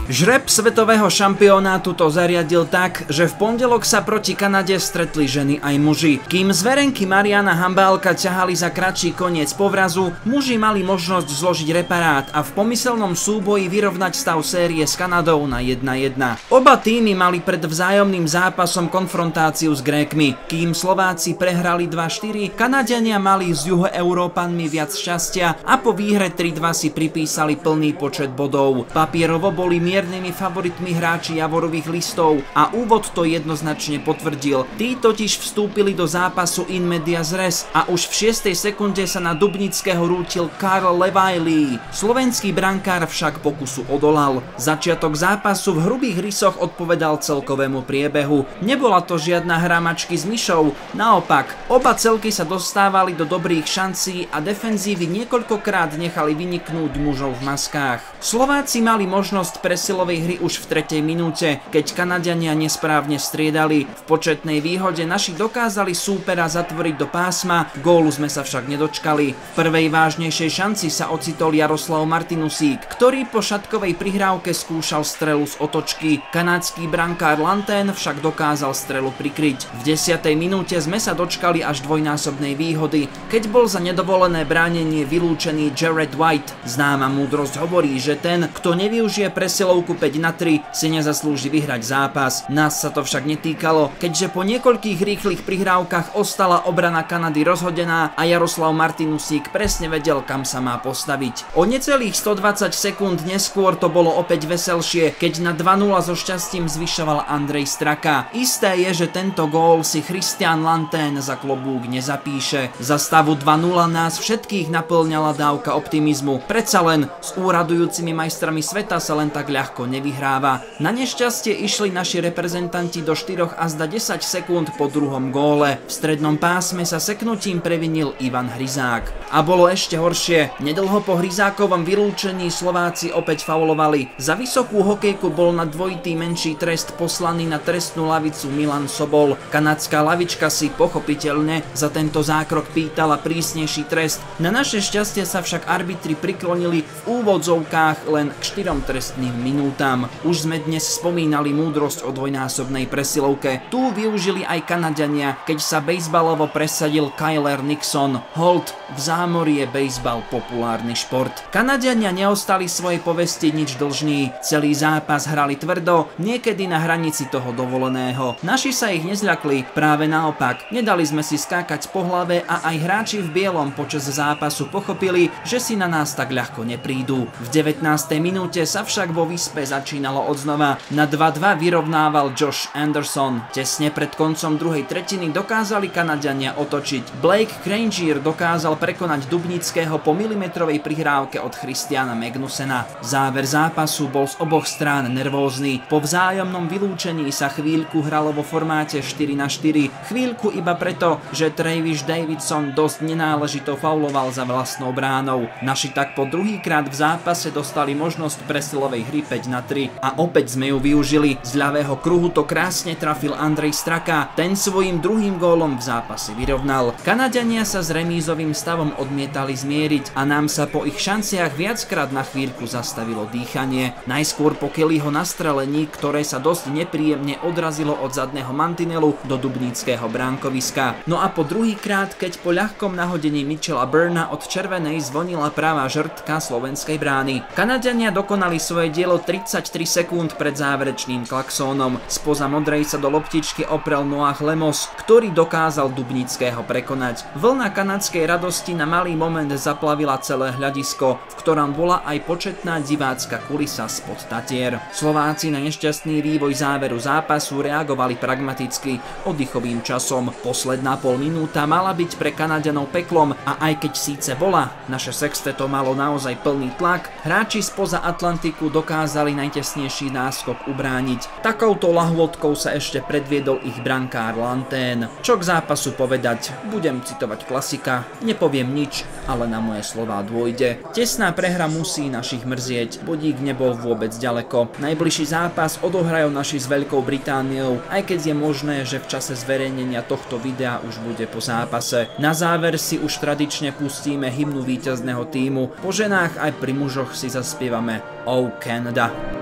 Žreb svetového šampionátu to zariadil tak, že v pondelok sa proti Kanade stretli ženy aj muži. Kým zverenky Mariana Hambálka ťahali za kratší koniec povrazu, muži mali možnosť zložiť reparát a v pomyselnom súboji vyrovnať stav série s Kanadou na 1-1. Oba týmy mali pred vzájomným zápasom konfrontáciu s Grékmi. Kým Slováci prehrali 2-4, Kanadiania mali s Juhoeurópanmi viac šťastia a po výhre 3-2 si pripísali plný počet bodov. Papierovo boli miernymi favoritmi hráči Javorových listov a úvod to jednoznačne potvrdil. Tí totiž vstúpili do zápasu in medias res a už v 6. sekunde sa na Dubnického rútil Karl Levajlí. Slovenský brankár však pokusu odolal. Začiatok zápasu v hrubých rysoch odpovedal celkovému priebehu. Nebola to žiadna hra mačky s myšou, naopak, oba celky sa dostávali do dobrých šancí a defenzívy niekoľkokrát nechali vyniknúť mužov v maskách. Slováci mali možnosť presilovej hry už v 3. minúte, keď Kanadiania nesprávne striedali. V početnej výhode naši dokázali súpera zatvoriť do pásma, gólu sme sa však nedočkali. V prvej vážnejšej šanci sa ocitol Jaroslav Martinusík, ktorý po šatkovej prihrávke skúšal strelu z otočky. Kanadský brankár Lanten však dokázal strelu prikryť. V 10. minúte sme sa dočkali až dvojnásobnej výhody, keď bol za nedovolené bránenie vylúčený Jared White. Známa múdrosť hovorí, že ten, kto nevyužije presilovku 5-3, si nezaslúži vyhrať zápas. Nás sa to však netýkalo, keďže po niekoľkých rýchlych prihrávkach ostala obrana Kanady rozhodená a Jaroslav Martinusík presne vedel, kam sa má postaviť. O necelých 120 sekúnd neskôr to bolo opäť veselšie, keď na 2-0 so šťastím zvyšoval Andrej Straka. Isté je, že tento gól si Christian Lanten za klobúk nezapíše. Za stavu 2-0 nás všetkých naplňala dávka optimizmu. Predsa len s úradujúcimi majstrami sveta sa len tak ľahko nevyhráva. Na nešťastie išli naši reprezentanti do 4 a zda 10 sekúnd po druhom góle. V strednom pásme sa seknutím previnil Ivan Hryzák. A bolo ešte horšie. Nedlho po Hryzákovom vylúčení Slováci opäť faulovali. Za vysokú hokejku bol na dvojitý menší trest poslaný na trestnú lavicu Milan Sobol. Kanadská lavička si pochopiteľne za tento zákrok pýtala prísnejší trest. Na naše šťastie sa však arbitri priklonili v úvodzovkách len k 4 trestným minútam. Už sme dnes spomínali múdrosť o dvojnásobnej presilovke. Tu využili aj Kanadiania, keď sa bejsbalovo presadil Kyler Nixon. Hold, v zámorí je bejsbal populárny šport. Kanadiania neostali svojej povesti nič dlžní. Celý zápas hrali tvrdo, niekedy na hranici toho dovoleného. Naši sa ich nezľakli, práve naopak. Nedali sme si skákať po hlave a aj hráči v bielom počas zápasu pochopili, že si na nás tak ľahko neprídu. V 19. minúte sa však vo výspe začínalo odznova. Na 2-2 vyrovnával Josh Anderson. Tesne pred koncom druhej tretiny dokázali Kanadiania otočiť. Blake Granger dokázal prekonať Dubnického po milimetrovej prihrávke od Christiana Magnusena. Záver zápasu bol z oboch strán nervózny. Po vzájomnom vylúčení sa chvíľku hralo vo formáte 4-4. Chvíľku iba preto, že Travis Davidson dosť nenáležito fauloval za vlastnou bránou. Naši tak po druhýkrát v zápase dostali možnosť presilovej hry 5-3 a opäť sme ju využili. Z ľavého kruhu to krásne trafil Andrej Straka, ten svojím druhým gólom v zápase vyrovnal. Kanadiania sa s remízovým stavom odmietali zmieriť a nám sa po ich šanciach viackrát na chvíľku zastavilo dýchanie. Najskôr po Kellyho nastrelení, ktoré sa dosť nepríjemne odrazilo od zadného mantinelu do Dubnického bránkoviska. No a po druhýkrát, keď po ľahkom nahodení Mitchella Burna od červenej zvonila pravá žrtka slovenskej brány. Kanadiania dokonali svoje dielo 33 sekúnd pred záverečným klaxónom. Spoza modrej sa do loptičky oprel Noah Lemos, ktorý dokázal Dubnického prekonať. Vlna kanadskej radosti na malý moment zaplavila celé hľadisko, v ktorom bola aj početná divácka kulisa spod Tatier. Slováci na nešťastný vývoj záveru zápasu reagovali pragmaticky oddychovým časom. Posledná pol minúta mala byť pre Kanadianov peklom a aj keď síce bola, naše sexteto malo naozaj plný tlak, hráči spoza Atlantiku dokázali najtesnejší náskok ubrániť. Takouto lahôdkou sa ešte predviedol ich brankár Lanten. Čo k zápasu povedať? Budem citovať klasika, nepoviem nič, ale na moje slová dôjde. Tesná prehra musí našich mrzieť, bodík nebol vôbec ďaleko. Najbližší zápas odohrajú naši s Veľkou Britániou, aj keď je možné, že v čase zverejnenia tohto videa už bude po zápase. Na záver si už tradične pustíme hymnu víťazného tímu, po ženách aj pri mužoch si zaspievame Oh Canada.